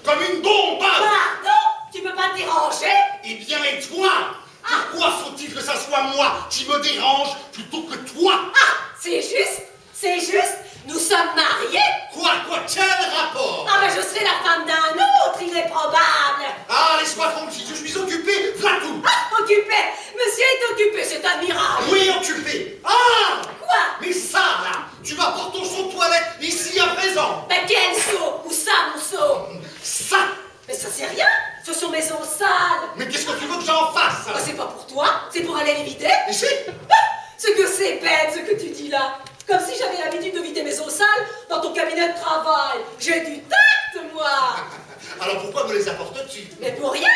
comme une bombe. Pardon? Tu peux pas te déranger? Eh bien, et toi? Pourquoi faut-il que ça soit moi qui me dérange plutôt que toi? Ah, c'est juste, c'est juste. Nous sommes mariés. Quoi? Quel rapport? Ah ben je serai la femme d'un autre, il est probable. Ah, laisse-moi tranquille, je suis occupé, voilà tout. Ah, occupé. Monsieur est occupé, c'est admirable. Oui, occupé. Ah! Quoi? Mais ça, là, tu m'apportes ton seau de toilette ici à présent. Ben quel seau? Où ça, mon seau? Ça! Mais ça c'est rien, ce sont mes os sales. Mais qu'est-ce que tu veux que j'en fasse? Ah, c'est pas pour toi, c'est pour aller les vider. Ici? Ce que c'est bête, ce que tu dis là. Comme si j'avais l'habitude de vider mes os sales dans ton cabinet de travail. J'ai du tact, moi. Alors pourquoi me les apportes-tu? Mais pour rien.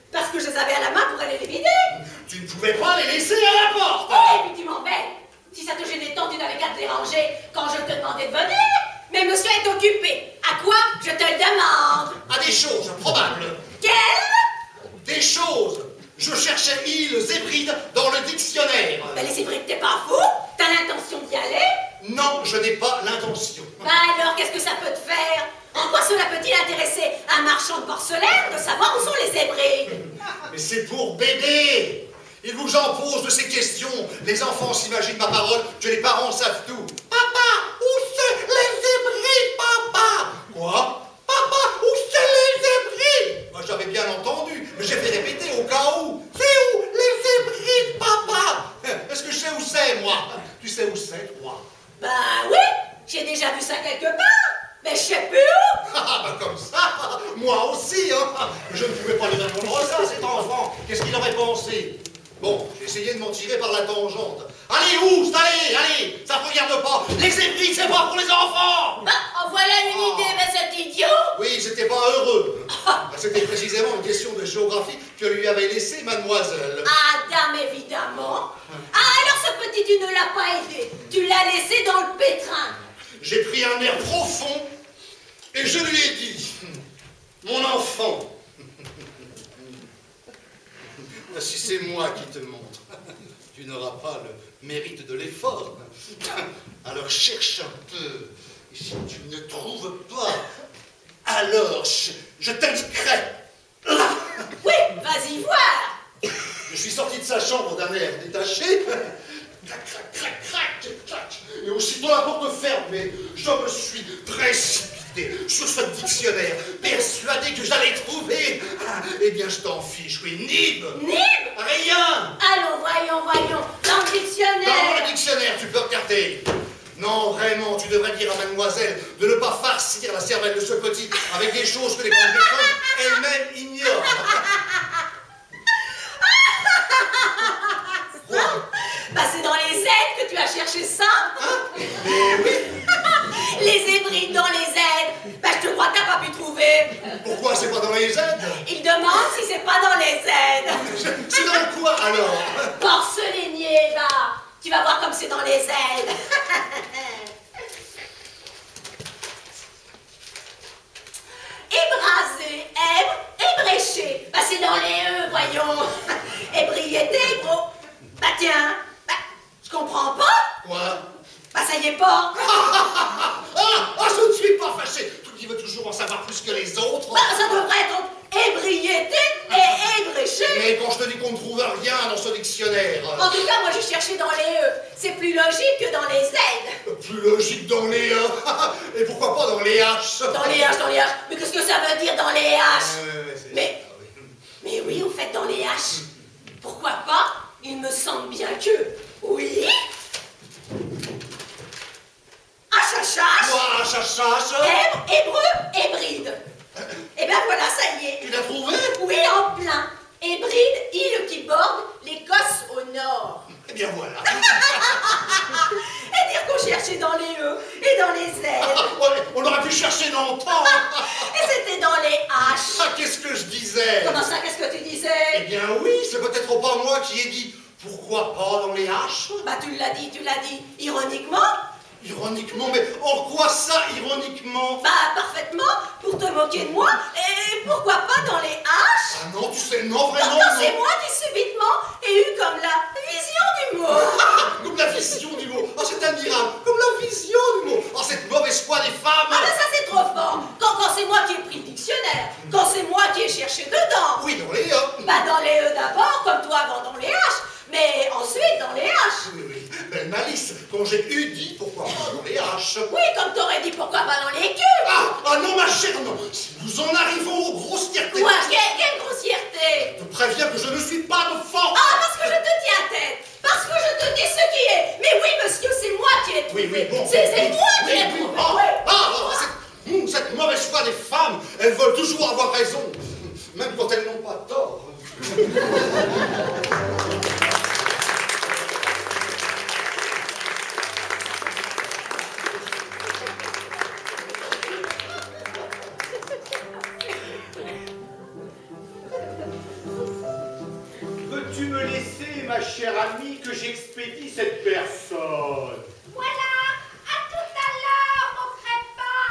Parce que je les avais à la main pour aller les vider. Tu ne pouvais pas les laisser à la porte. Oh, et puis tu m'embêtes. Si ça te gênait tant, tu n'avais qu'à te les ranger quand je te demandais de venir. Mais monsieur est occupé. À quoi? Je te le demande. À des choses probables. Quelles? Des choses. Je cherchais îles hébrides dans le dictionnaire. Ben les hybrides, t'es pas fou? T'as l'intention d'y aller? Non, je n'ai pas l'intention. Bah alors, qu'est-ce que ça peut te faire? En quoi cela peut-il intéresser un marchand de porcelaine de savoir où sont les hybrides? Mais c'est pour bébé. Il vous en pose de ces questions. Les enfants s'imaginent ma parole que les parents savent tout. Papa, où c'est les hybrides, papa? Quoi? Papa, où c'est les hybrides? Moi j'avais bien entendu, mais j'ai fait répéter au cas où. C'est où les hybrides, papa? Est-ce que je sais où c'est, moi? Tu sais où c'est, toi? Bah oui, j'ai déjà vu ça quelque part, mais je sais plus où. Ah, bah comme ça, moi aussi, hein. Je ne pouvais pas lui répondre ça, cet enfant. Qu'est-ce qu'il aurait pensé? Bon, j'ai essayé de m'en tirer par la tangente. Allez, oust, allez, ça ne regarde pas. Les hybrides, c'est pas pour les enfants. Bah, en voilà une idée, mais cet idiot. Oui, c'était pas heureux. C'était précisément une question de géographie que lui avait laissée mademoiselle. Ah, dame, évidemment. Ah, alors ce petit, tu ne l'as pas aidé. Tu l'as laissé dans le pétrin. J'ai pris un air profond et je lui ai dit, mon enfant, si c'est moi qui te montre, tu n'auras pas le mérite de l'effort. Alors cherche un peu. Et si tu ne trouves pas, alors je t'indiquerai. Là. Oui, vas-y voir. Je suis sorti de sa chambre d'un air détaché. Crac, crac, crac, crac, crac. Et aussitôt la porte fermée, je me suis précipité sur ce dictionnaire, persuadé que j'allais trouver. Eh bien, je t'en fiche, oui, Nib. Nib? Rien. Allons, voyons. Dans le dictionnaire. Dans le dictionnaire, tu peux regarder. Non, vraiment, tu devrais dire à mademoiselle de ne pas farcir la cervelle de ce petit avec des choses que les grandes personnes elles-mêmes ignorent. Quoi? Bah, c'est dans les aides que tu as cherché ça. Hein? Mais oui. Les hybrides dans les aides. Bah, je te crois que t'as pas pu trouver. Pourquoi c'est pas dans les aides? Il demande si c'est pas dans les aides. C'est dans quoi alors? Porcelainier, va. Tu vas voir comme c'est dans les aides. Ébrasé, èbre, ébréché. Bah, c'est dans les E, voyons. Ébriété, gros. Bah, tiens. Bah, je comprends pas. Quoi? Bah, ça y est pas. Je ne suis pas fâché. Toi qui veux toujours en savoir plus que les autres. Bah, ça devrait être ébriété et ébréché. Mais quand je te dis qu'on ne trouve rien dans ce dictionnaire. En tout cas, moi, j'ai cherché dans les E. C'est plus logique que dans les Z. Plus logique dans les E. Et pourquoi pas dans les H? Dans les H. Mais qu'est-ce que ça veut dire dans les H? Mais Mais oui, au fait, dans les H. Pourquoi pas? Il me semble bien que... Oui. H. Quoi, chachache? Èbre, hébreu, hébride. Et ben voilà, ça y est. Tu l'as trouvé? Oui, en plein. Hébride, île qui borde l'Écosse au nord. Eh bien voilà. Et dire qu'on cherchait dans les E et dans les Z. On aurait pu chercher longtemps. Et c'était dans les H. Qu'est-ce que je disais? Comment ça, qu'est-ce que tu Eh disais? bien oui, c'est peut-être pas moi qui ai dit pourquoi pas dans les H. Bah tu l'as dit, ironiquement. Ironiquement, mais en quoi ça, ironiquement? Bah parfaitement, pour te moquer de moi, et pourquoi pas dans les H? Ah non, tu sais, non, vraiment, Pourtant non. c'est moi qui subitement ai eu comme la vision du mot. Comme la vision du mot. Oh, c'est admirable. Comme la vision du mot. Oh, cette mauvaise foi des femmes. Ah ben ça c'est trop fort. Quand c'est moi qui ai pris le dictionnaire, dictionnaire, quand c'est moi qui ai cherché dedans. Oui, dans les A. Bah dans les E d'abord, comme toi avant dans les H, mais ensuite dans les H. Oui, oui. Ben, Malice, quand j'ai eu dit, pourquoi pas dans les H. Oui, comme t'aurais dit pourquoi pas dans les Q. Ah non, ma chère, non. Si nous en arrivons aux grossièretés... Quoi, quelle grossièreté? Je te préviens que je ne suis pas de force. Ah, parce que je te tiens tête. Parce que je te dis ce qui est. Mais oui, monsieur, c'est moi qui ai trouvé. Oui, bon. C'est moi qui ai trouvé. Cette mauvaise foi des femmes, elles veulent toujours avoir raison, même quand elles n'ont pas tort. Veux-tu me laisser, ma chère amie, que j'expédie cette personne? Voilà. À tout à l'heure, mon crépin.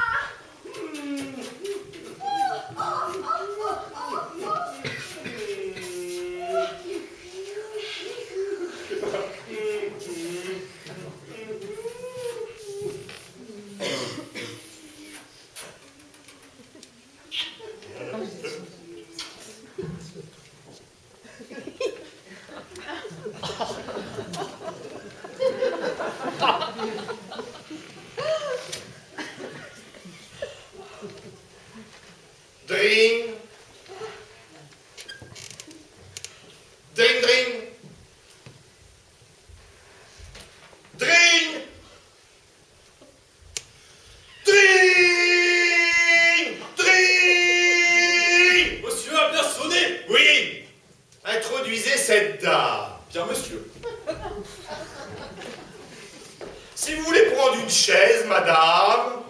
Dring. Dring, dring. Dring. Dring. Dring. Monsieur a bien sonné. Oui. Introduisez cette dame. Bien, monsieur. Si vous voulez prendre une chaise, madame.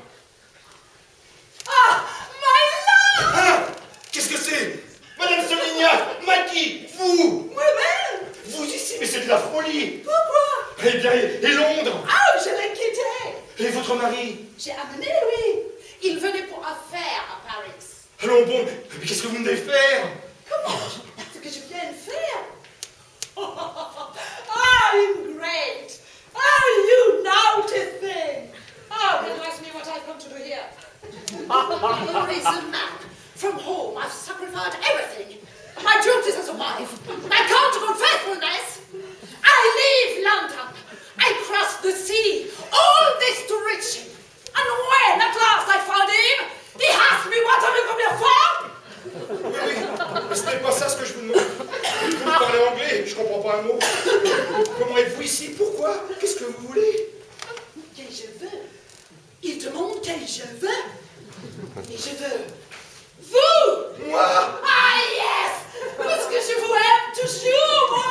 Ah, my love. Hein? Qu'est-ce que c'est? Madame Solignac, Maggie, vous. Moi-même. Vous ici, mais c'est de la folie. Pourquoi? Eh bien, et Londres? Ah, je l'ai quitté. Et votre mari? J'ai amené, oui. Il venait pour affaires à Paris. Allons bon, mais qu'est-ce que vous venez faire? Comment? Ce que je viens de faire? I'm great. Oh, you naughty thing. Oh, then ask me what I've come to do here. Here is a man from whom I've sacrificed everything. My duties as a wife, my conjugal faithfulness. I leave London. I cross the sea. All this to reach him. And when at last I found him, he asked me what I'm coming for. Oui, oui, mais ce n'est pas ça ce que je vous demande. Vous parlez anglais, je comprends pas un mot. Comment êtes-vous ici? Pourquoi? Qu'est-ce que vous voulez? Quel je veux. Il demande quel je veux. Et je veux vous. Moi? Ah yes. Parce que je vous aime toujours, moi.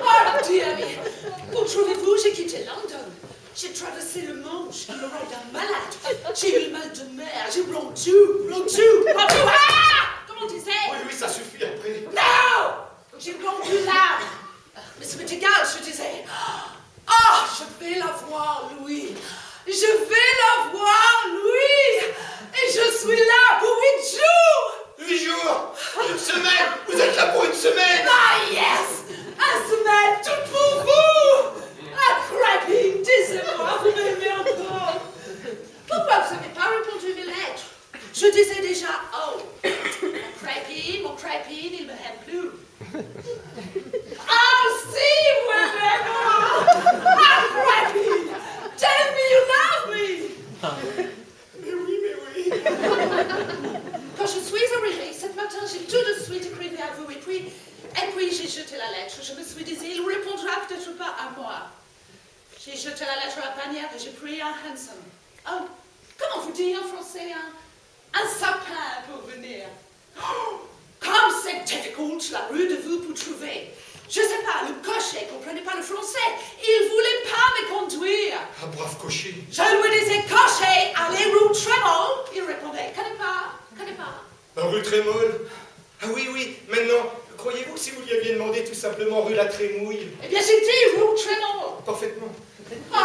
Oh, Dieu mien. Où trouvez-vous? J'ai quitté London. J'ai traversé le Manche qui me rend un malade. J'ai eu le mal de mer. J'ai rompu. Ah! Comment tu sais? Oui, oui, ça suffit après. Non! J'ai rompu l'âme. Mais ça m'est égal, je disais. Ah, je vais la voir, Louis. Je vais la voir, Louis. Et je suis là pour 8 jours. 8 jours? Une semaine? Vous êtes là pour une semaine? Ah, yes! Un semaine, tout pour vous. Ah, crapping, disez-moi, vous m'aimez encore. Pourquoi vous n'avez pas répondu à mes lettres? Je disais déjà, oh, mon crapping, il me aime plus. Ah, si, vous m'aimez moi. Ah, crapping, tell me you love me. Mais oui, mais oui. Quand je suis arrivée, ce matin, j'ai tout de suite écrit à vous, et puis j'ai jeté la lettre. Je me suis dit, il ne répondra peut-être pas à moi. J'ai jeté la lettre à la panière et j'ai pris un hansom. Oh, comment vous dire en français, un sapin pour venir. Oh, comme c'est difficile la rue de vous pour trouver. Je sais pas, le cocher comprenait pas le français. Il voulait pas me conduire. Ah, brave cocher. Je lui disais, cocher, allez rue Trémol. Il répondait, connais pas. La rue Trémol? Ah oui, oui, maintenant, croyez-vous que si vous lui aviez demandé tout simplement rue La Trémouille? Eh bien, j'ai dit rue Trémol. Parfaitement. Oh,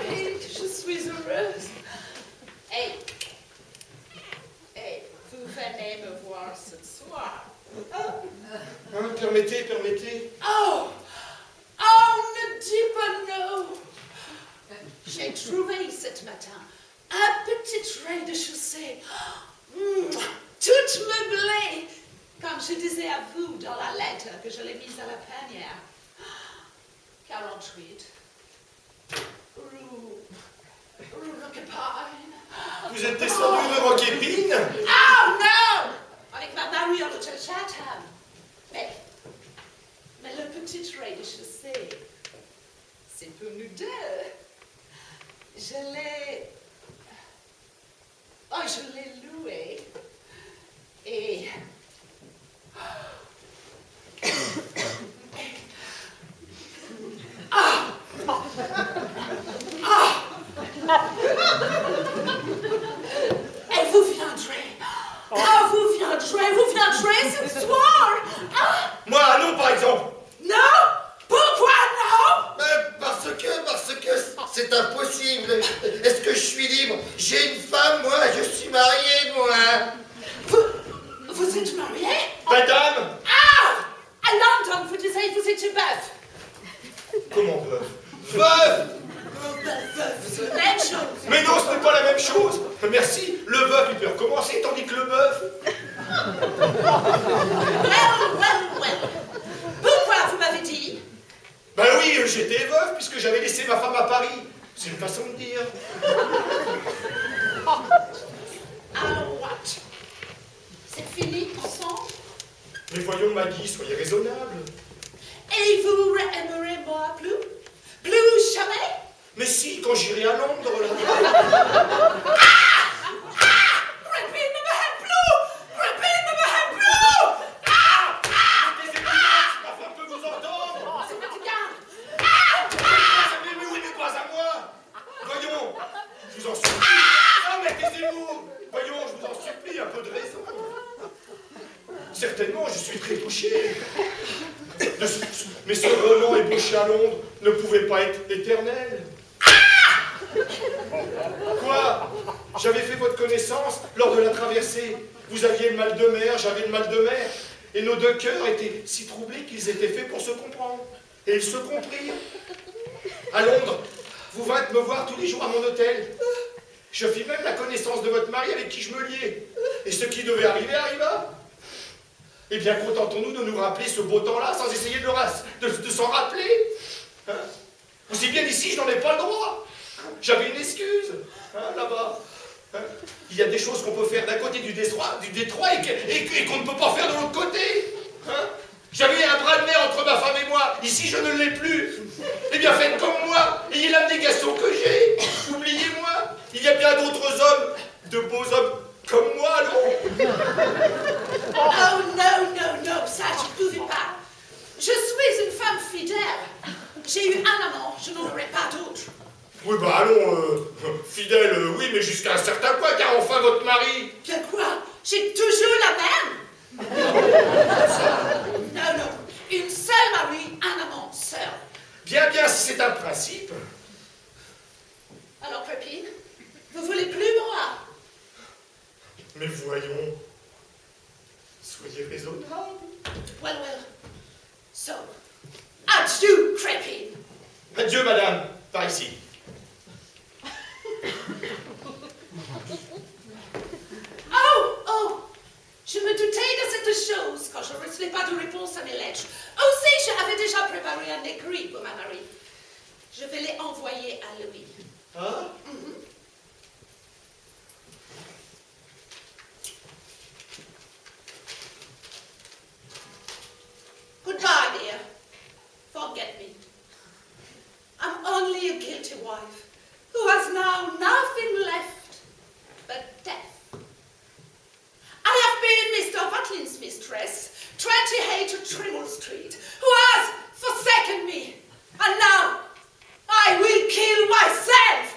Pink, je suis heureuse. Hey, vous venez me voir ce soir. Hein, permettez. Oh, ne dis pas non. J'ai trouvé ce matin un petite rez-de-chaussée, toute meublée, comme je disais à vous dans la lettre que je l'ai mise à la panière. 48, rue Roquepine. Vous êtes descendu de Roquépine? Oh non! Avec ma Marie à l'hôtel Chatham. Mais le petit rez-de-chaussée, c'est pour nous deux. Je l'ai loué. Et... Et vous viendrez ce soir. Moi, non, par exemple. Non? Pourquoi non? Parce que c'est impossible. Est-ce que je suis libre? J'ai une femme, moi, je suis marié, moi. Vous êtes marié? Madame! À London, vous disiez que vous étiez veuf. Comment veuf? Veuf! C'est la même chose. Mais non, ce n'est pas la même chose. Merci, le veuf, il peut recommencer, tandis que le bœuf... Well. Pourquoi vous m'avez dit? Ben oui, j'étais veuf puisque j'avais laissé ma femme à Paris. C'est une façon de dire. Alors what? C'est fini ensemble? Mais voyons, Maggie, soyez raisonnable. Et vous aimerez moi plus? Plus jamais? Mais si, quand j'irai à Londres, là. Crépine ne m'aime plus! Ma femme peut vous entendre. C'est pas égal. Mais oui, mais pas à moi. Voyons, je vous en supplie. Non, mais taisez-vous. Voyons, je vous en supplie, un peu de raison. Certainement, je suis très touché. Mais ce roman ébauché à Londres ne pouvait pas être éternel. Quoi? J'avais fait votre connaissance lors de la traversée. Vous aviez le mal de mer, j'avais le mal de mer. Et nos deux cœurs étaient si troublés qu'ils étaient faits pour se comprendre. Et ils se comprirent. À Londres, vous vîntes me voir tous les jours à mon hôtel. Je fis même la connaissance de votre mari avec qui je me liais. Et ce qui devait arriver arriva. Eh bien, contentons-nous de nous rappeler ce beau temps-là sans essayer de s'en rappeler. Hein? Aussi bien ici, je n'en ai pas le droit. J'avais une excuse, hein, là-bas. Hein? Il y a des choses qu'on peut faire d'un côté du détroit et qu'on ne peut pas faire de l'autre côté. Hein? J'avais un bras de mer entre ma femme et moi. Ici, je ne l'ai plus. Eh bien, faites comme moi. Ayez l'abnégation que j'ai. Oubliez-moi. Il y a bien d'autres hommes, de beaux hommes comme moi, non? Oh non, ça je ne pouvais pas. Je suis une femme fidèle. J'ai eu un amant, je n'en aurai pas d'autre. Oui, bah allons, fidèle, oui, mais jusqu'à un certain point, car enfin votre mari... Que quoi? J'ai toujours la même? Non, une seule mari, un amant, seul. Bien, si c'est un principe. Alors, copine, vous voulez plus moi? Mais voyons, soyez raisonnable. Well. So, adieu, crépine. Adieu, madame, par ici. Oh, je me doutais de cette chose quand je ne recevais pas de réponse à mes lettres. Aussi, j'avais déjà préparé un écrit pour ma mari. Je vais les envoyer à lui. Hein? Goodbye, dear. Forget me. I'm only a guilty wife who has now nothing left but death. I have been Mr. Watlin's mistress, 28 Trimble Street, who has forsaken me, and now I will kill myself.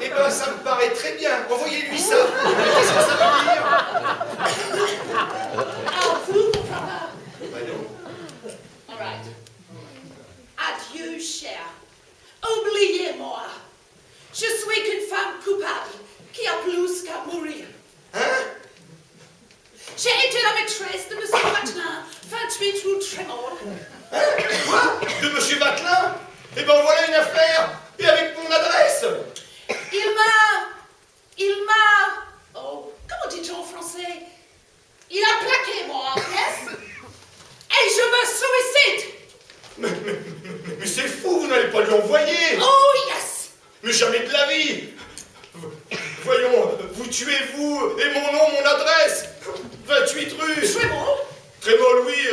Eh ben, ça me paraît très bien. Envoyez-lui ça. Qu'est-ce que ça veut dire? Ah, vous comprendrez. Bah non. All right. Adieu, cher. Oubliez-moi. Je suis qu'une femme coupable qui a plus qu'à mourir. Hein? J'ai été la maîtresse de M. Vatelin, 28 rue Trémor. Hein? Quoi? De M. Vatelin? Eh ben, voilà une affaire. Et avec mon adresse. pièce. Il m'a... Oh, comment dit-on en français? Il a plaqué moi, yes? Et je me suicide! Mais c'est fou, vous n'allez pas lui envoyer. Oh, yes! Mais jamais de la vie. Voyons, vous tuez vous et mon nom, mon adresse. 28 rue. Trémol? Trémol, oui.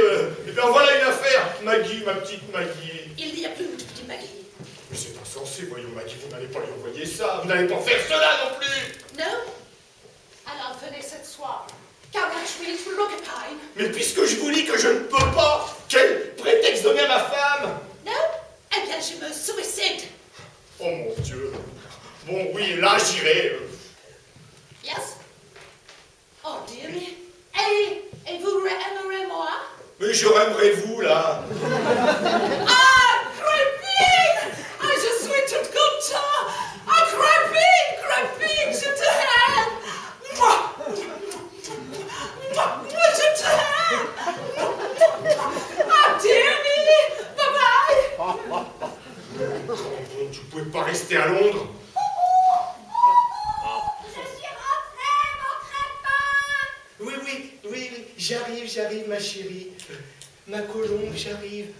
Et bien voilà une affaire. Maggie, ma petite Maggie. Il n'y a plus de petit Maggie. Mais c'est insensé, voyons Maggie, vous n'allez pas lui envoyer ça. Vous n'allez pas faire cela non plus. Non? Alors venez cette soir. 48 rue Roquepine. Mais puisque je vous dis que je ne peux pas, quel prétexte donner à ma femme? Non? Eh bien, je me suicide. Oh mon Dieu. Bon, oui, là j'irai. Yes? Oh, dear me. Et vous aimerez moi? Mais je raimerais vous, là. Ah, Crépine! Ah, je suis toute contente! Ah, Crépine, je t'aime! Moi, je t'aime! Ah, dear me! Bye-bye! Tu pouvais pas rester à Londres? Oui, j'arrive, ma chérie. Ma colombe, j'arrive.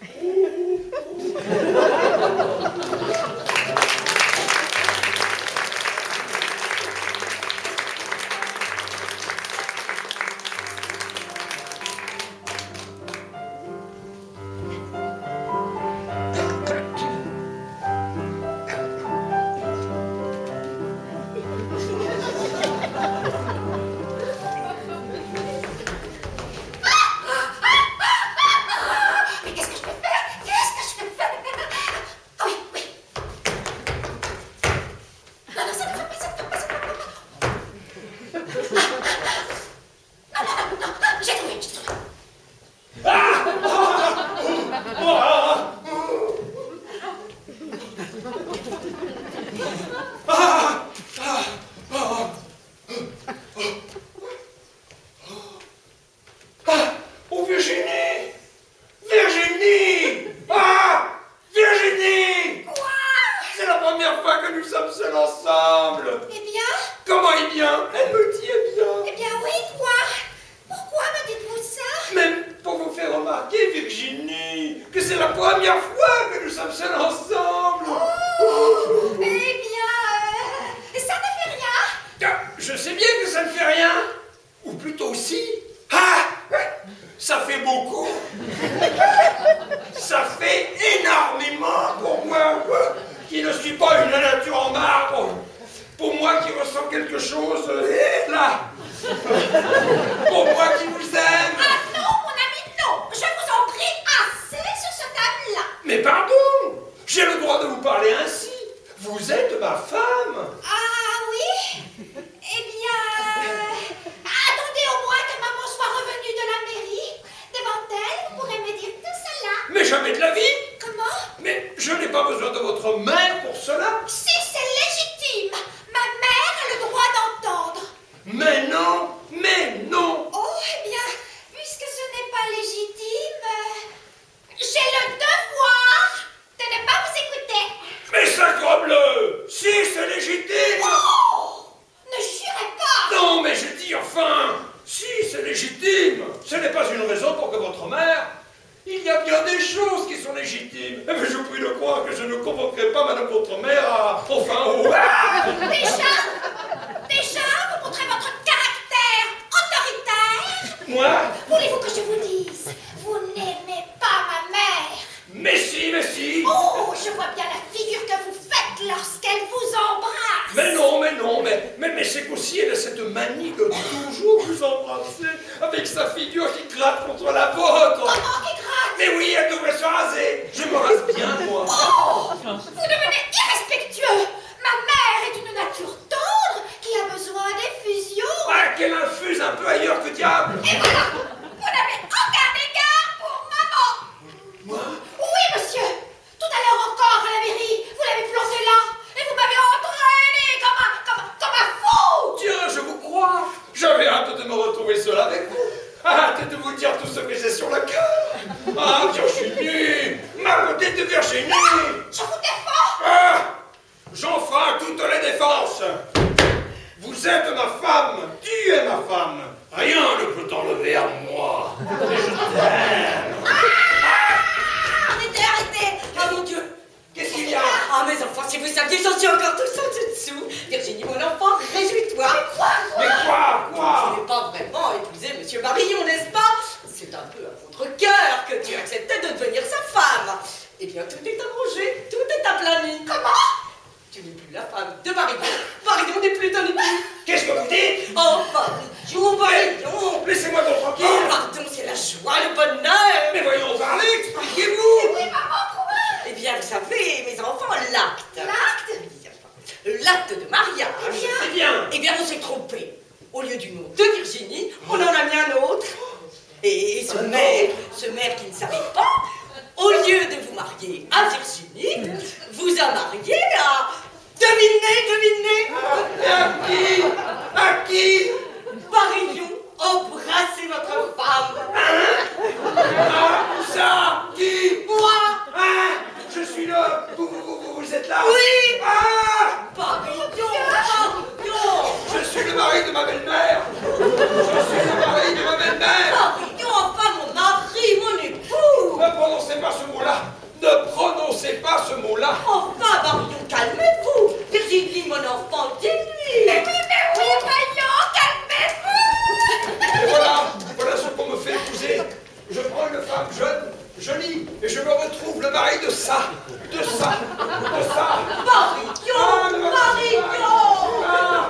Jean-François À toutes les défenses. Vous êtes ma femme. Tu es ma femme. Rien ne peut t'enlever à moi. Et je t'aime. Arrêtez, arrêtez. Oh mon Dieu. Qu'est-ce qu'il y a? Ah, mes enfants, si vous saviez, j'en suis encore tous en dessous. Virginie, mon enfant, réjouis-toi. Mais quoi? Vous n'avez pas vraiment épousé Monsieur Barillon, n'est-ce pas? C'est un peu à votre cœur que tu acceptais de devenir sa femme. Eh bien, tout est arrangé, tout est aplani. Comment? Tu n'es plus la femme de Barillon. Barillon n'est plus ton époux. Qu'est-ce que vous dites? Oh, Barillon, Barillon. Laissez-moi donc tranquille. Oh, pardon, c'est la joie, le bonheur. Mais voyons parler, expliquez-vous. Oui, maman, pourquoi? Eh bien, vous savez, mes enfants, l'acte. L'acte? Oui, l'acte de mariage. Eh bien. Eh bien, on s'est trompé. Au lieu du nom de Virginie, on en a mis un autre. Et ce maire qui ne savait pas, au lieu de vous marier à Virginie, vous a marié à... Devinez. À qui? À qui? Barillon, embrassez votre femme. Ah, ça? Qui? Moi. Ah, je suis là. Vous êtes là? Oui. Ah! Barillon. Je suis le mari de ma belle-mère. Barillon, enfin mon mari, mon époux. Ne prononcez pas ce mot-là. Ne prononcez pas ce mot-là. Enfin, Barillon, calmez-vous. Virginie, mon enfant, dis-lui. Mais oui, Barillon, calmez-vous. Et voilà ce qu'on me fait épouser. Je prends une femme jeune, jolie, et je me retrouve le mari de ça. Barillon, Barillon. Ah.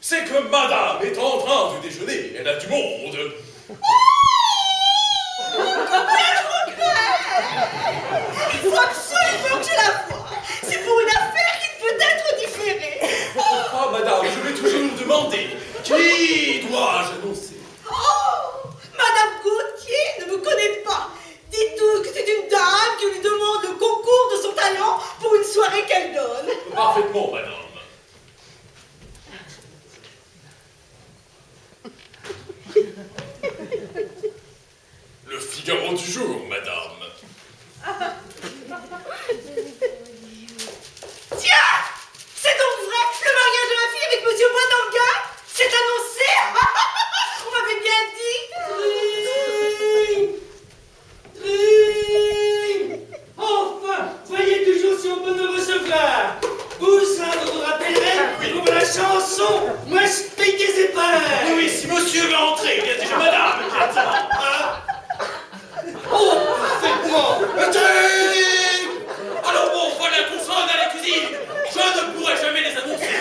C'est que madame est en train de déjeuner, elle a du monde. Il faut absolument que je la voie. C'est pour une affaire qui peut être différée. Ah, madame, je vais toujours nous demander, qui dois-je annoncer? Oh, Madame Gauthier ne me connaît pas. Dites-vous que c'est une dame qui lui demande le concours de son talent pour une soirée qu'elle donne. Parfaitement, madame. Le Figaro du jour, madame. Tiens, c'est donc vrai, le mariage de ma fille avec Monsieur Boisdanguin, c'est annoncé. On m'avait bien dit. Enfin, voyez toujours si on peut me recevoir. Vous, ça, vous vous rappellerez pour la chanson. Moi, je paye des épingles. Oui, si monsieur veut entrer, il y a déjà madame qui attend. Hein? Oh, parfaitement. Alors bon, voilà qu'on s'en à la cuisine. Je ne pourrai jamais les annoncer.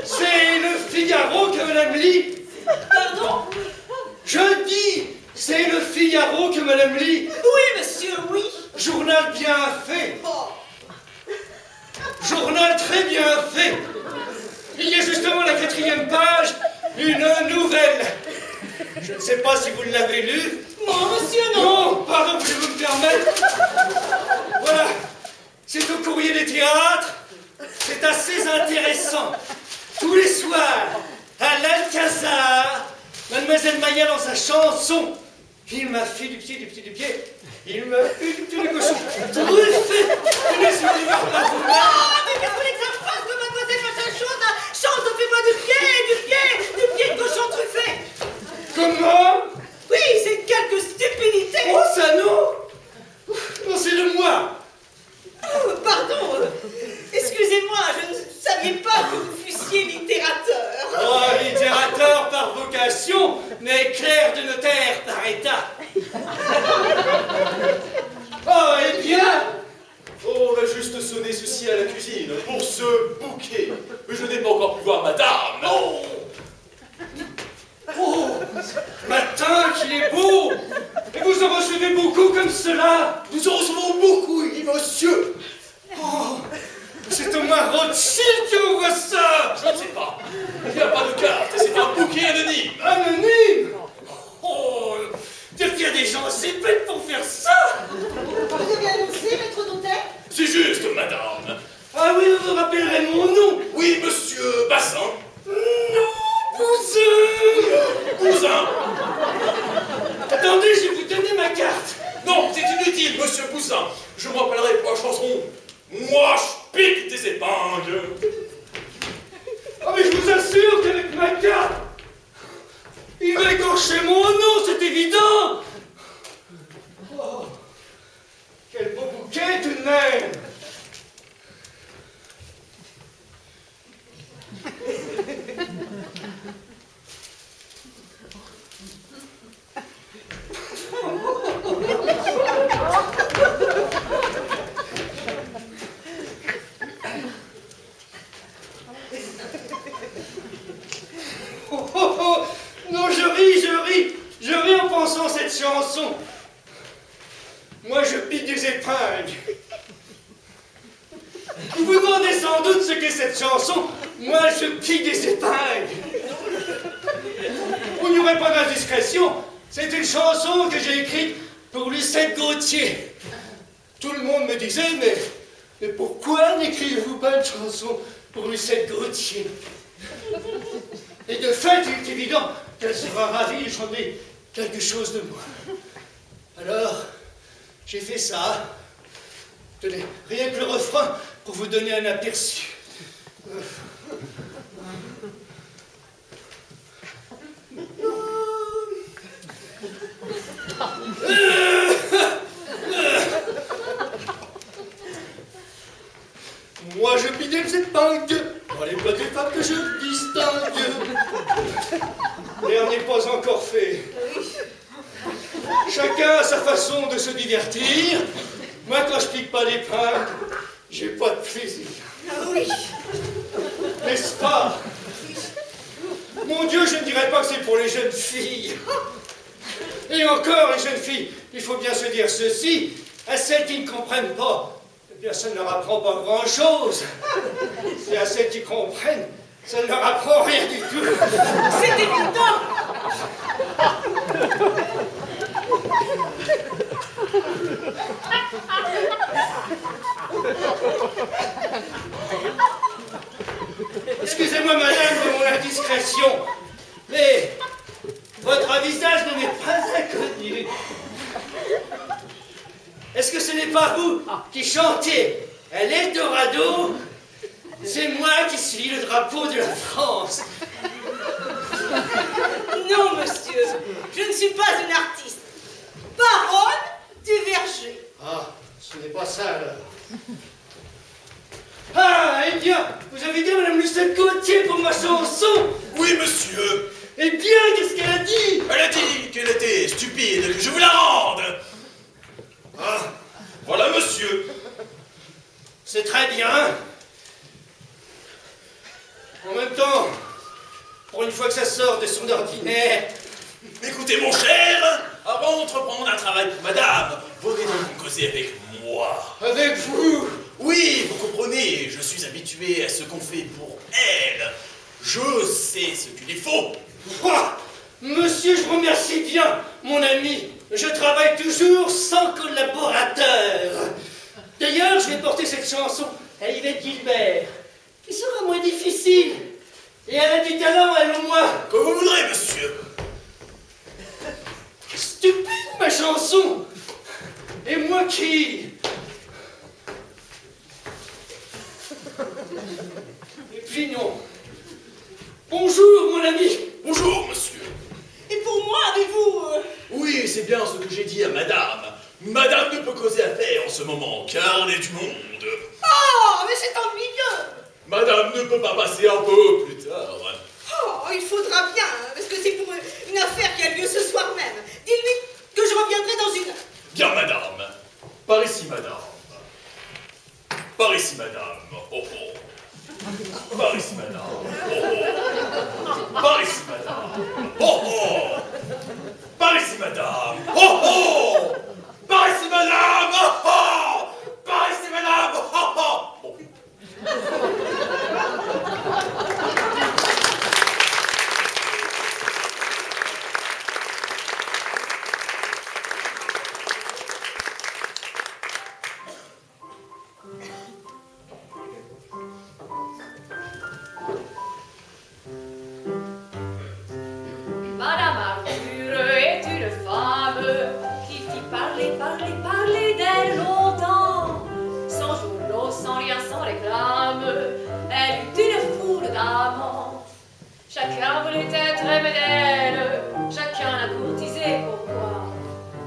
C'est le Figaro que Madame lit. Pardon? Je dis, c'est le Figaro que Madame lit. Oui, monsieur, oui. Journal bien fait. Oh. Journal très bien fait. Il y a justement à la 4e page une nouvelle. Je ne sais pas si vous l'avez lue. Non, monsieur, non. Non, pardon, voulez-vous me permettre? Voilà, c'est au Courrier des Théâtres. C'est assez intéressant. Tous les soirs, à l'Alcazar, Mademoiselle Maya dans sa chanson. Il m'a fait du pied. Il m'a fait du pied du cochon. Truffé. Je ne suis pas par vous. Oh, mais qu'est-ce que vous voulez que ça fasse que Mademoiselle machin chante, fais-moi du pied de cochon truffé. Comment? Oui, c'est quelque stupidité. Oh, ça non. Non, c'est de moi. Oh, pardon, excusez-moi, je ne savais pas que vous fussiez littérateur. Oh, littérateur par vocation, mais clerc de notaire par état. Oh, eh bien, On a juste sonné ceci à la cuisine pour ce bouquet. Mais je n'ai pas encore pu voir madame. Oh! oh, matin qu'il est beau. Et vous en recevez beaucoup comme cela. Nous en recevons beaucoup, oui, monsieur. Oh, impossible que vous voyez ça! Je ne sais pas. Il n'y a pas de carte, c'est un bouquet anonyme. Anonyme? Oh, dire qu'il y a des gens assez bêtes pour faire ça! Vous avez annoncé, maître d'hôtel? C'est juste, madame. Ah oui, vous vous rappellerez mon nom? Oui, monsieur Bassin. Non, Bousin! Bousin. Attendez, je vais vous donner ma carte. Non, c'est inutile, monsieur Bousin. Je m'appellerai pour la chanson. Moi, je pique des épingles. Ah mais je vous assure qu'avec ma carte, il va écorcher mon nom, c'est évident. Oh, quel beau bouquet tout de même. Oh, oh, oh. Non, je ris en pensant à cette chanson. Moi, je pique des épingles. Vous vous demandez sans doute ce qu'est cette chanson. Moi, je pique des épingles. Vous n'y aurez pas d'indiscrétion. C'est une chanson que j'ai écrite pour Lucette Gauthier. Tout le monde me disait, mais pourquoi n'écrivez-vous pas une chanson pour Lucette Gauthier? Et de fait, il est évident qu'elle sera ravie de chanter quelque chose de moi. Alors, j'ai fait ça. Tenez, rien que le refrain pour vous donner un aperçu. Moi, je pidais des épingles dans les plats des femmes que je distingue. L'air n'est pas encore fait. Chacun a sa façon de se divertir. Moi, quand je pique pas d'épingles, j'ai pas de plaisir. N'est-ce pas? Mon Dieu, je ne dirais pas que c'est pour les jeunes filles. Et encore, les jeunes filles, il faut bien se dire ceci, à celles qui ne comprennent pas, eh bien, ça ne leur apprend pas grand-chose. Et à celles qui comprennent, ça ne leur apprend rien du tout. C'est évident. Excusez-moi, madame, de mon indiscrétion, mais votre visage ne m'est pas inconnu. Est-ce que ce n'est pas vous qui chantez à l'Eldorado? C'est moi qui suis le drapeau de la France. Non, monsieur, je ne suis pas une artiste. Baronne du Verger. Ah, ce n'est pas ça alors. Ah, eh bien, vous avez dit Madame Lucette Gauthier pour ma chanson? Oui, monsieur. Eh bien, qu'est-ce qu'elle a dit? Elle a dit qu'elle était stupide, que je vous la rende. Ah, voilà, monsieur. C'est très bien. En même temps, pour une fois que ça sort de son ordinaire. Écoutez, mon cher, avant d'entreprendre un travail pour madame, venez donc causer avec moi. Avec vous? Oui, vous comprenez, je suis habitué à ce qu'on fait pour elle. Je sais ce qu'il lui faut. Quoi? Monsieur, je vous remercie bien, mon ami. Je travaille toujours sans collaborateur. D'ailleurs, je vais porter cette chanson à Yvette Gilbert, qui sera moins difficile. Et elle a du talent, elle au moins. Comme vous voudrez, monsieur. Stupide, ma chanson. Et moi qui... Et puis non. Bonjour, mon ami. Bonjour, monsieur. Et pour moi, avez-vous... Oui, c'est bien ce que j'ai dit à madame. Madame ne peut causer affaire en ce moment, car elle est du monde. Oh, mais c'est ennuyeux. Madame ne peut pas passer un peu plus tard. Oh, il faudra bien, parce que c'est pour une affaire qui a lieu ce soir même. Dis-lui que je reviendrai dans une heure. Bien, madame. Par ici, madame. Par ici, madame. Oh, oh. Par ici, madame. Oh, oh. Par ici, madame. Oh, oh. Par ici, madame. Oh, oh. Par ici, madame. Oh, oh. Par ici, madame. Oh, oh. d'elle, chacun l'a courtisée, pourquoi?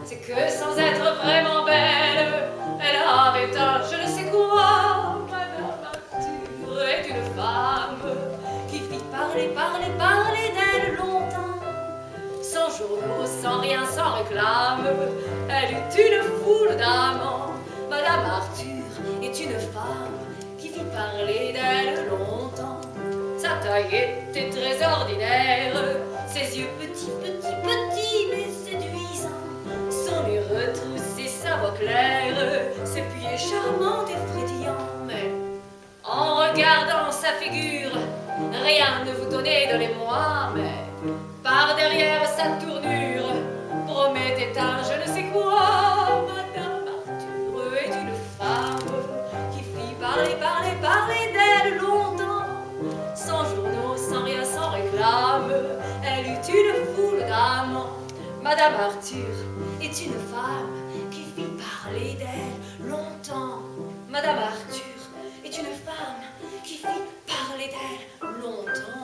C'est que sans être vraiment belle, elle avait un je ne sais quoi. Madame Arthur est une femme qui fit parler d'elle longtemps. Sans journaux, sans rien, sans réclame, elle eut une foule d'amants. Madame Arthur est une femme qui fit parler d'elle longtemps. Sa taille était très ordinaire, ses yeux petits, mais séduisants. Son nez retroussé, sa voix claire, ses pieds charmants et frétillants. Mais en regardant sa figure, rien ne vous donnait de l'émoi. Mais par derrière sa tournure, promettait un je ne sais quoi. Madame Arthur est une femme qui fit parler d'elle longtemps. Sans journaux, sans rien, sans réclame, elle eut une foule d'amants. Madame Arthur est une femme qui fit parler d'elle longtemps. Madame Arthur est une femme qui fit parler d'elle longtemps.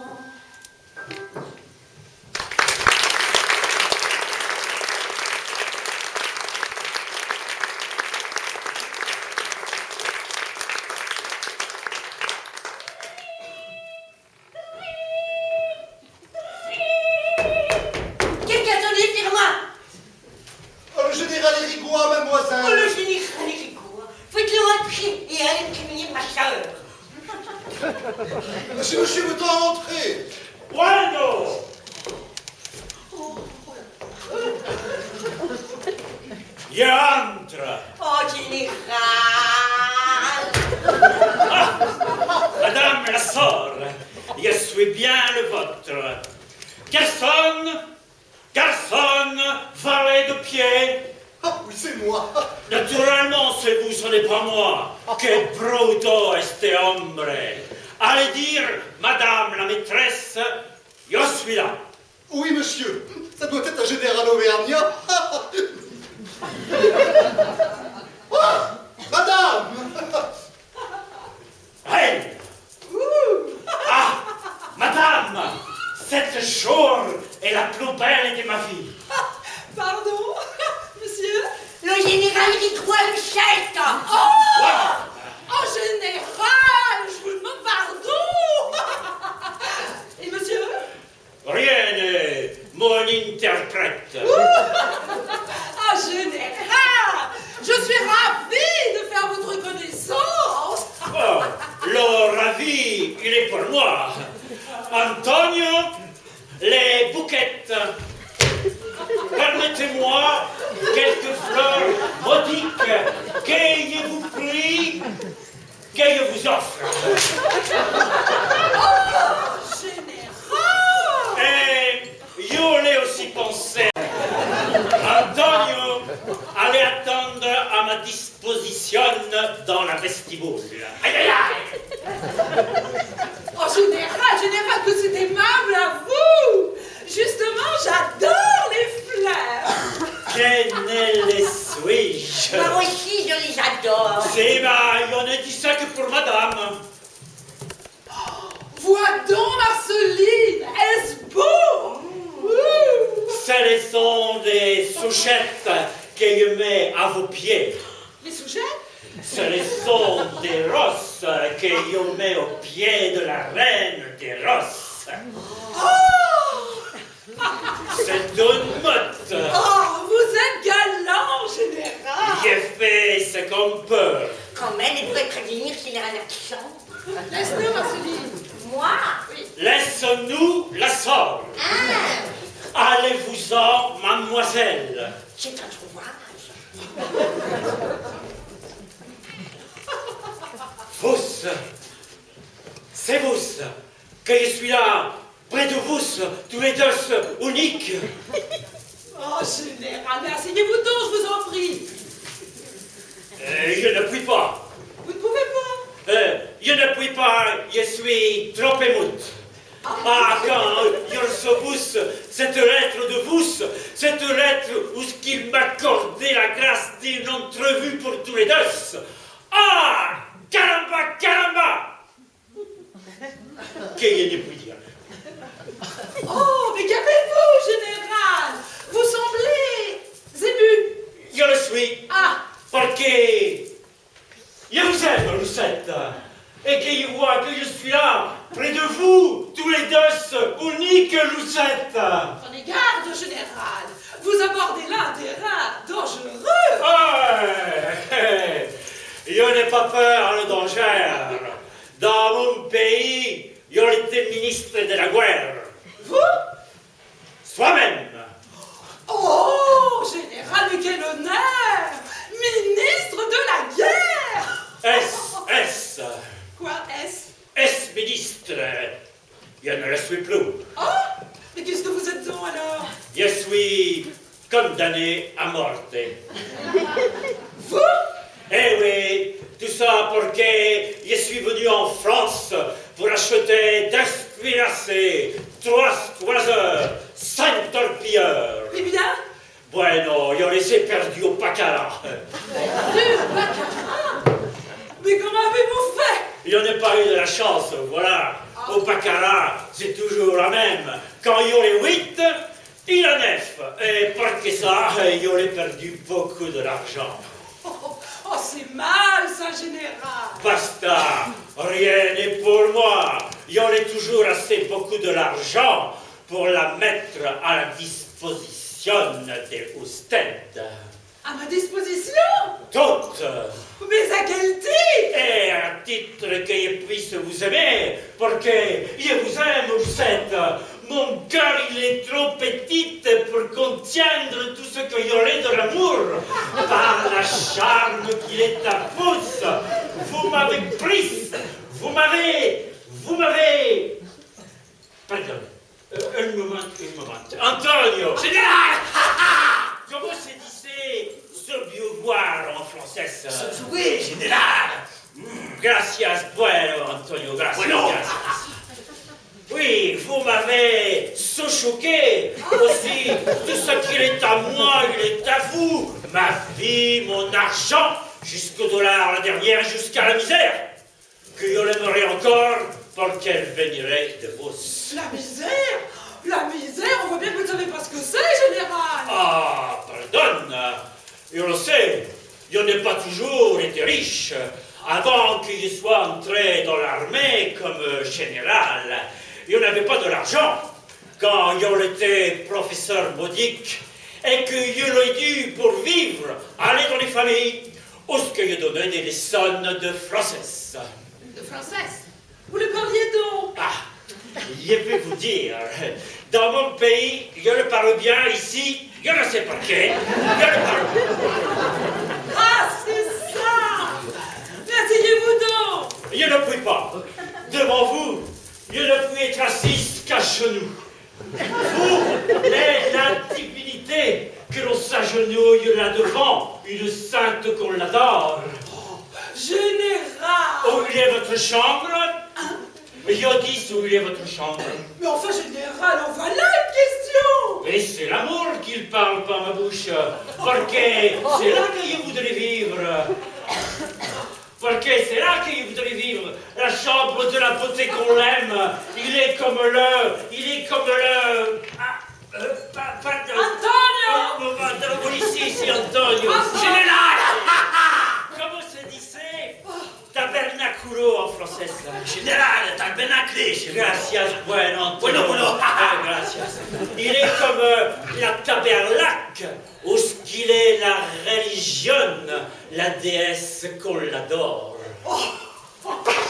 Monsieur, vous doit entrer. Bueno. Je entre. Oh, général. Ah, Madame la sœur, je suis bien le vôtre. Garçon, valet de pied. Ah oui, c'est moi. Naturellement, c'est vous, ce n'est pas moi. Que bruto este hombre. Allez dire, madame la maîtresse, je suis là. Oui, monsieur. Ça doit être un général auvergnat. Ah, madame. Hey. Ah, madame, cette jour est la plus belle de ma vie. Pardon, monsieur? Le général Rigoua le chèque. Oh, général, je vous demande pardon. Et monsieur? Rien, mon interprète. Ah, général, je suis ravie de faire votre connaissance. Oh, le ravi, il est pour moi. Antonio, les bouquettes. Permettez-moi quelques fleurs modiques que je vous prie, que je vous offre. Oh, général. Et je l'ai aussi pensé. Antonio, allez attendre à ma disposition dans la vestibule. Aïe, aïe, aïe. Oh, général, que c'est aimable à vous. Justement, j'adore les fleurs. Je ne les suis-je. Moi aussi, je les adore. C'est on ne dit ça que pour madame. Vois donc, Marceline, est-ce beau? Ce sont des souchettes que je mets à vos pieds. Les souchettes? Ce sont des roses que je mets aux pieds de la reine des roses. C'est une mode. Oh, vous êtes galant, général. J'ai fait ce qu'on peut. Quand même, il pourrait prévenir qu'il a un accent. Laisse-nous, Marceline. Moi? Oui. Laisse-nous la sœur. Allez-vous-en, mademoiselle. C'est un sauvage. Vous, c'est vous que je suis là, près de vous, tous les deux uniques. Oh, général, mais asseyez-vous donc, je vous en prie. Je ne puis pas. Vous ne pouvez pas. Je ne puis pas, je suis trop émoute. Ah, quand je reçois cette lettre de vous, cette lettre où il m'accordait la grâce d'une entrevue pour tous les deux. Ah, caramba! Que je ne puis dire. Oh, mais qu'avez-vous? je vous aime, Lucette. Et qu'il voit que je suis là, près de vous, tous les deux, uniques Lucette. Prenez garde, général. Vous abordez là un terrain dangereux. Je n'ai pas peur le danger. Dans mon pays, j'ai été ministre de la guerre. Vous? Soi-même. Oh, général, mais quel honneur! Ministre de la guerre! S. Quoi, est-ce? Ministre. Je ne le suis plus. Oh! Mais qu'est-ce que vous êtes donc alors? Je suis condamné à mort. Vous? Eh oui, tout ça parce que je suis venu en France pour acheter des cuirassés, 3 heures, 5 torpilleurs. Eh bien? Bueno, je les ai perdus au Baccarat. Le baccarat? Mais comment avez-vous fait? Je n'ai pas eu de la chance, voilà. Au Baccarat, c'est toujours la même. Quand il y a les 8, il y a 9. Et parce que ça, je perdu beaucoup d'argent. Oh, c'est mal, ça, général. Basta, rien n'est pour moi. J'en ai toujours assez beaucoup de l'argent pour la mettre à la disposition de Ousted. À ma disposition? Toute. Mais à quel titre? Et à titre que je puisse vous aimer, parce que je vous aime, Ousted. Mon cœur, il est trop petit pour contiendre tout ce qu'il y aurait de l'amour. Par la charme qu'il est à vous, vous m'avez prise, vous m'avez... Pardon, un moment. Antonio, général! Comment se disait ce biovoir en français? Oui, général. Gracias, bueno, Antonio, gracias. Bueno. Gracias. Oui, vous m'avez choqué aussi. Tout ce qui est à moi, il est à vous. Ma vie, mon argent, jusqu'au dollar la dernière, jusqu'à la misère. Que je l'aimerais encore pour qu'elle viendrait de vous. La misère? La misère? On voit bien que vous ne savez pas ce que c'est, général. Ah, pardonne. Je le sais, je n'ai pas toujours été riche. Avant que je sois entré dans l'armée comme général, je n'avais pas de l'argent. Quand j'étais professeur modique et que je l'ai dû pour vivre, aller dans les familles, où ce que je donnais des leçons de français. De française? Vous le parliez donc? Ah, je vais vous dire, dans mon pays, je le parle bien, ici, je ne sais pas quel, je le parle bien. Ah, c'est ça! Mais asseyez-vous donc! Je ne puis pas. Devant vous, je ne puis être assis qu'à genoux. Vous, la divinité, que l'on s'agenouille là-devant, une sainte qu'on l'adore. Général! Où il est votre chambre? Je dis où il est votre chambre. Mais enfin, général, en voilà une question! Et c'est l'amour qu'il parle par ma bouche. Parce que c'est là que je voudrais vivre. Parce que c'est là que je voudrais vivre. La chambre de la beauté qu'on l'aime. Il est comme le... pardon. Antonio! Ici, Antonio. Général! Comment se disait? Tabernaculo en français. Général, tabernacle. Gracias, bueno, Antonio. Bueno. Gracias. Il est comme la tabernacle, où ce qu'il est la religion, la déesse qu'on l'adore.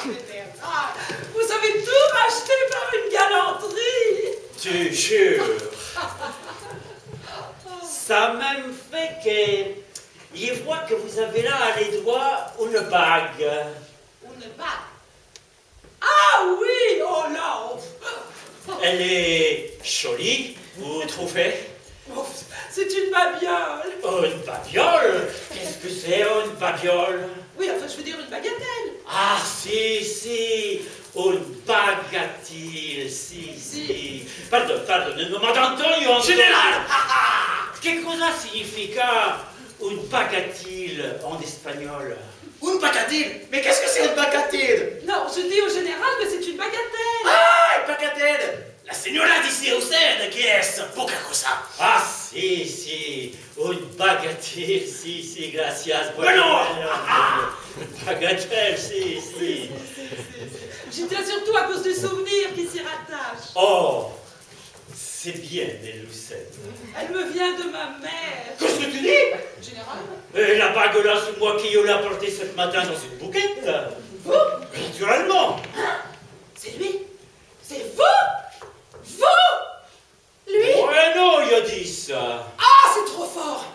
Général, vous savez tout racheter par une galanterie! Tu jures. Ça même fait que je vois que vous avez là à les doigts une bague. Une bague? Ah oui! Oh là! Elle est jolie, vous trouvez? Oh, c'est une babiole! Une babiole? Qu'est-ce que c'est une babiole? Oui, enfin, je veux dire une bagatelle! Ah, si, une bagatelle, si. Pardon, Antonio. Général! Che cosa significa un bagatelle en espagnol? Une bagatelle. Mais qu'est-ce que c'est une bagatelle? Non, je dis au général que c'est une bagatelle! Ah, une bagatelle. La signora d'ici au Ousted, qui est poca cosa. Ah, si, une bagatelle, si, gracias. Bueno. Bagatelle, si. J'y tiens surtout à cause du souvenir qui s'y rattache. Oh, c'est bien des Lucette. Elle me vient de ma mère. Qu'est-ce que tu dis? Général, Et la bague là, c'est moi qui l'ai apportée ce matin dans une bouquette. vous? Naturellement. C'est lui? C'est vous? Vous? Lui? Ouais, non, il a dit ça. Ah, c'est trop fort!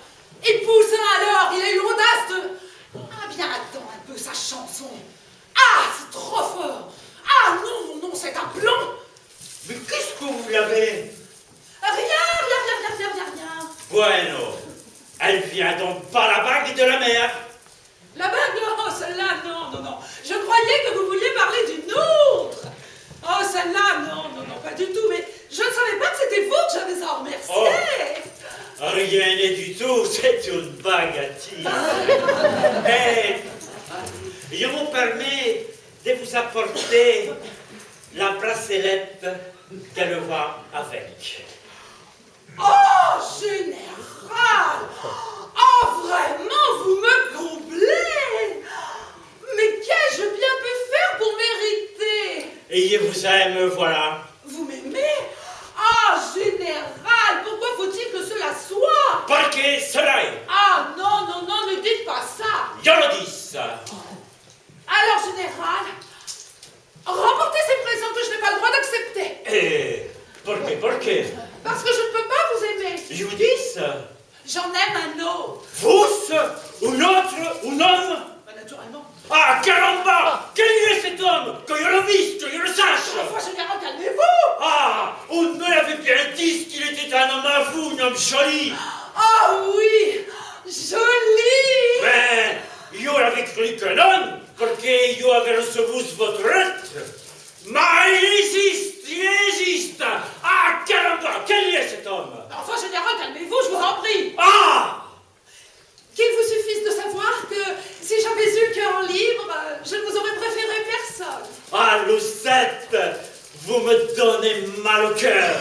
Épouse alors, il a eu l'audace de... Ah, bien, attends un peu sa chanson. Ah, c'est trop fort! Ah, non, c'est un plan! Mais qu'est-ce que vous l'avez? Rien. Bueno, elle vient donc pas la bague de la mère. La bague, non, celle-là, non. Je croyais que vous vouliez parler d'une autre. Oh, celle-là, non, pas du tout, mais je ne savais pas que c'était vous que j'avais à remercier. Oh. Rien n'est du tout, c'est une bagatelle. Et je me permets de vous apporter la bracelette qu'elle va avec. Oh, général! Oh, vraiment, vous me comblez! Mais qu'ai-je bien pu faire pour mériter? Et je vous aime, voilà. Vous m'aimez? Ah, général, pourquoi faut-il que cela soit? Parce que cela est. Ah, non, ne dites pas ça. Je le dis ça. Alors, général, remportez ces présents que je n'ai pas le droit d'accepter. Et pourquoi? Parce que je ne peux pas vous aimer. Je vous dis ça. J'en aime un autre. Vous, un autre, un homme? Bah, naturellement. Ah, caramba! Quel est cet homme? Que je le visse, que je le sache! Enfin, général, calmez-vous. Ah, on me l'avait bien dit qu'il était un homme à vous, un homme joli. Ah oui, joli. Mais, je l'avais cru que non, parce que je avais reçu votre lettre. Mais il existe. Ah, caramba, quel est cet homme? Enfin, général, calmez-vous, je vous en prie. Ah! Qu'il vous suffise de savoir que si j'avais eu le cœur libre, je ne vous aurais préféré personne. Ah, Lucette, vous me donnez mal au cœur.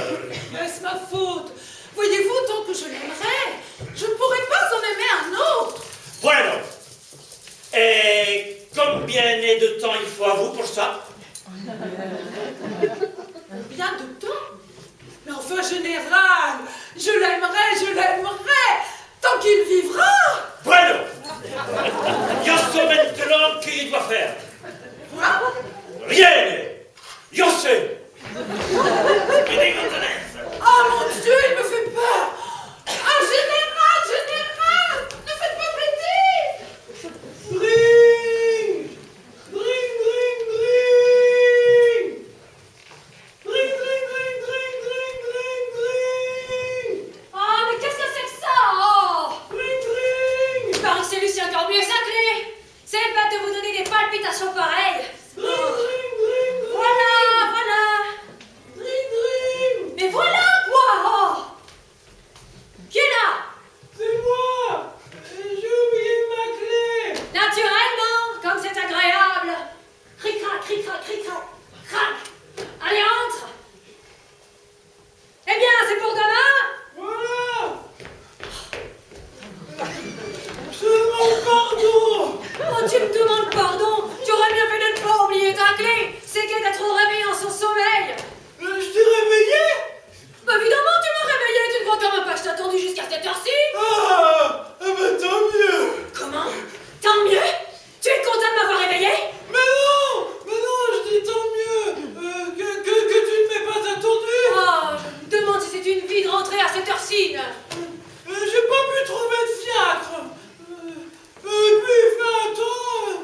Est-ce ma faute? Voyez-vous, tant que je l'aimerais, je ne pourrais pas en aimer un autre. Bueno. Et combien de temps il faut à vous pour ça? Bien de temps. Mais enfin, général, je l'aimerais, tant qu'il vivra. Bueno. Je sais maintenant qu'il doit faire. Quoi? Rien. Je sais. Oh mon Dieu, il me fait peur. Ah, général, ne faites pas péter. Ring! Oh, mais qu'est-ce que c'est que ça? Oh! Il paraît que c'est Lucien qui a oublié sa clé. C'est bête de vous donner des palpitations pareilles. Voilà. Mais voilà quoi! Oh! Qui est là? C'est moi! J'ai oublié ma clé! Naturellement, comme c'est agréable. Cric-crac, crac. Allez, entre. Eh bien, c'est pour demain. Voilà! Je demande pardon! Oh, tu me demandes pardon. Tu aurais bien fait de ne pas oublier ta clé. C'est qu'elle d'être réveillé en son sommeil. Je t'ai réveillé? Bah évidemment, tu m'as réveillé. Tu ne crois quand même pas que je t'ai attendu jusqu'à cette heure-ci? Ah! Eh ben tant mieux! Comment? Tant mieux? Tu es content de m'avoir réveillé? Mais non, je dis tant mieux que tu ne m'aies pas attendu. Oh, je me demande si c'est une vie de rentrer à cette heure-ci. J'ai pas pu trouver de fiacre. Et puis il fait un temps.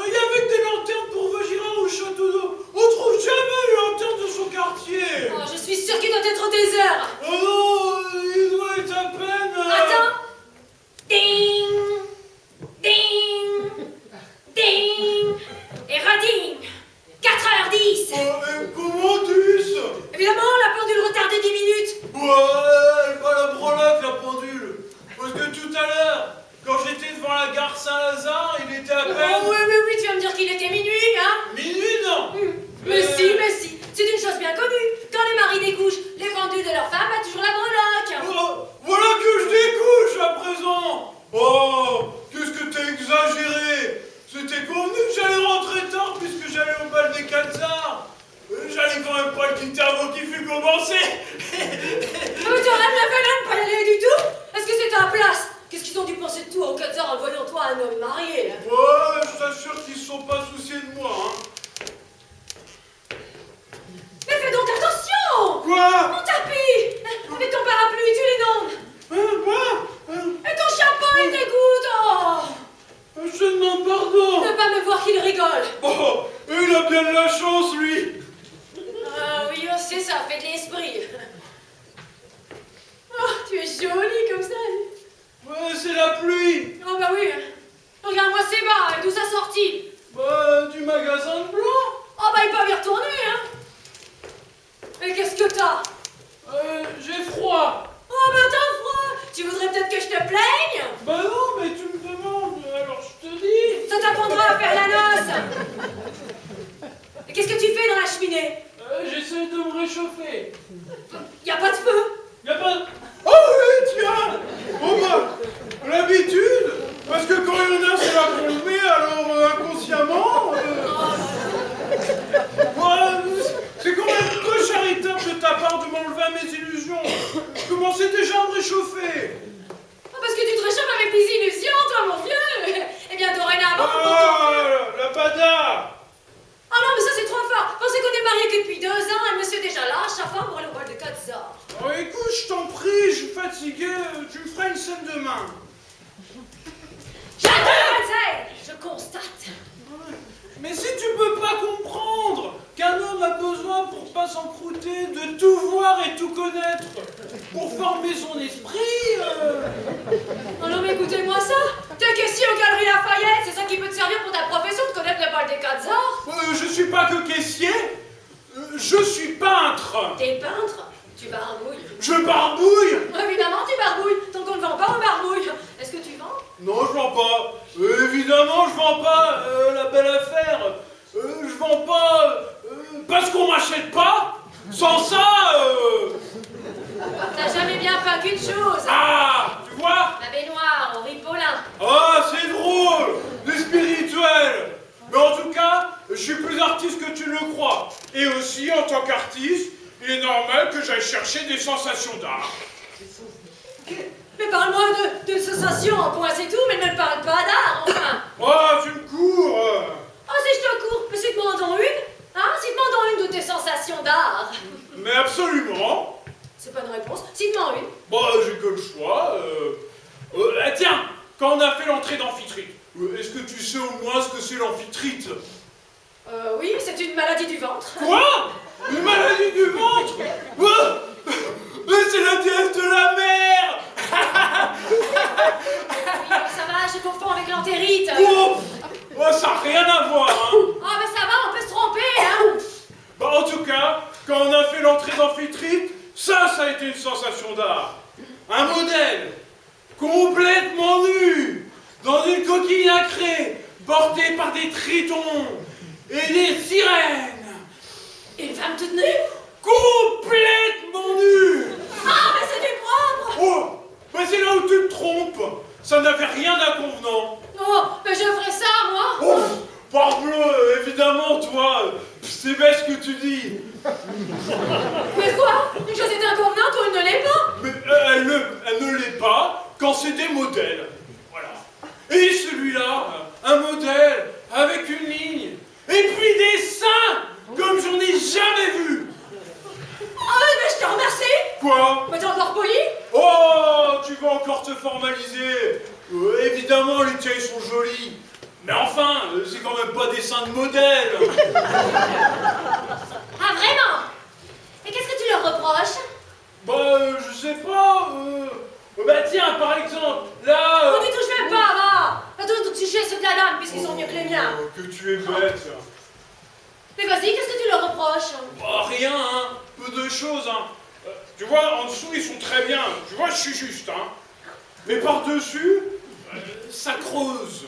Il y avait que des lanternes pour Vaugirard au château d'eau. On trouve jamais les lanternes de son quartier. Oh, je suis sûre qu'il doit être des heures. Oh non, il doit être à peine. Attends. Ding, ding, ding. Et rading. 4h10. Comment dis-tu? Évidemment, la pendule retardée 10 minutes. Ouais, pas la brolaque la pendule. Parce que tout à l'heure, quand j'étais devant la gare Saint-Lazare, il était à peine... Oh oui, tu vas me dire qu'il était minuit, hein? Minuit, non? Mais si, c'est une chose bien connue. Quand les maris découchent, les pendules de leur femme battent toujours la breloque. marié. Ouais, je t'assure qu'ils sont pas souciés de moi, hein. Mais fais donc attention! Quoi? Mon tapis! Avec ton parapluie, tu l'inondes! Quoi? Et ton chapeau, il dégoûte! Oh! Je te demande pardon. Ne pas me voir qu'il rigole! Oh, il a bien de la chance, lui. Ah oui, on sait, ça fait de l'esprit. Oh, tu es jolie comme ça. Ouais, c'est la pluie. Oh bah oui. Regarde-moi ces bas, et d'où ça sortit? Bah, du magasin de blanc. Oh bah ils peuvent y retourner, hein. Mais qu'est-ce que t'as? J'ai froid. Oh bah t'as froid. Tu voudrais peut-être que je te plaigne? Bah non, mais tu me demandes, alors je te dis. Ça t'apprendra à faire la noce. Et qu'est-ce que tu fais dans la cheminée? J'essaie de me réchauffer. Y a pas de feu? Y'a pas... Oh oui, tiens. Oh bah, l'habitude. Parce que quand il y en a, c'est là qu'on le met, alors inconsciemment... Voilà, c'est quand même peu charitable de ta part de m'enlever à mes illusions. Je commençais déjà à me réchauffer. Oh, parce que tu te réchauffes avec des illusions, toi, mon vieux. Eh bien, dorénavant... La bada. Ah non, mais ça c'est trop fort. Pensez qu'on est mariés que depuis 2 ans et monsieur déjà lâche sa femme pour le rôle de Quetzar. Oh, écoute, je t'en prie, je suis fatigué, tu me feras une scène demain. J'adore, je constate. Mais si tu peux pas comprendre qu'un homme a besoin pour pas s'encrouter de tout voir et tout connaître, pour former son esprit... Oh non, mais écoutez-moi ça. T'es caissier aux Galeries Lafayette, c'est ça qui peut te servir pour ta profession de connaître le bal des Quetzar? Je suis pas que caissier, je suis peintre. T'es peintre? Tu barbouilles. Je barbouille. Évidemment, tu barbouilles. Tant qu'on ne vend pas, on barbouille. Est-ce que tu vends? Non, je vends pas. Évidemment, je vends pas la belle affaire. Je vends pas parce qu'on m'achète pas. Sans ça, T'as jamais bien peint qu'une chose. Ah, tu vois? La baignoire, au Ripolin. Ah, c'est drôle, les spirituels. Mais en tout cas, je suis plus artiste que tu le crois. Et aussi, en tant qu'artiste, il est normal que j'aille chercher des sensations d'art. Mais parle-moi de sensations, point c'est tout, mais ne me parle pas d'art, enfin. Ah, tu me cours. Oh, si je te cours, mais cite-moi en une. Hein? Cite-moi en une de tes sensations d'art. Mais absolument. C'est pas une réponse. Cite-moi en une. Bah, j'ai que le choix. Tiens, quand on a fait l'entrée d'amphitrite, est-ce que tu sais au moins ce que c'est l'amphitrite? Oui, c'est une maladie du ventre. Quoi? Une maladie du ventre? Mais c'est la déesse de la mer. Oui, ça va, je confonds avec l'entérite. Oh, ça n'a rien à voir, hein. Ah, mais ça va, on peut se tromper, hein. Bah, en tout cas, quand on a fait l'entrée d'amphitrite, ça a été une sensation d'art. Un modèle, complètement nu, dans une coquille nacrée, portée par des tritons et des sirènes. Une femme toute nue? Complètement nue. Ah, mais c'est du propre. Oh, mais c'est là où tu te trompes. Ça n'avait rien d'inconvenant. Oh, mais je ferais ça, moi. Oh, parbleu, évidemment, toi, c'est bête ce que tu dis. Mais quoi? Une chose est inconvenante ou elle ne l'est pas? Mais elle ne l'est pas quand c'est des modèles. Voilà. Et celui-là, un modèle avec une ligne. Et puis des seins, comme j'en ai jamais vu. Ah, mais je te remercie. Quoi? Mais t'es encore poli? Oh, tu vas encore te formaliser. Évidemment, les tiens, ils sont jolis. Mais enfin, c'est quand même pas des seins de modèle. Ah, vraiment? Et qu'est-ce que tu leur reproches? Bah, je sais pas. Bah tiens, par exemple, là... On n'y touche même pas, va. Pas tout toucher ceux de la dame, puisqu'ils sont mieux que les miens. Que tu es bête. Mais vas-y, qu'est-ce que tu leur reproches? Bah, rien, hein. Peu de choses, hein. Tu vois, en dessous, ils sont très bien. Tu vois, je suis juste, hein. Mais par-dessus, ça creuse.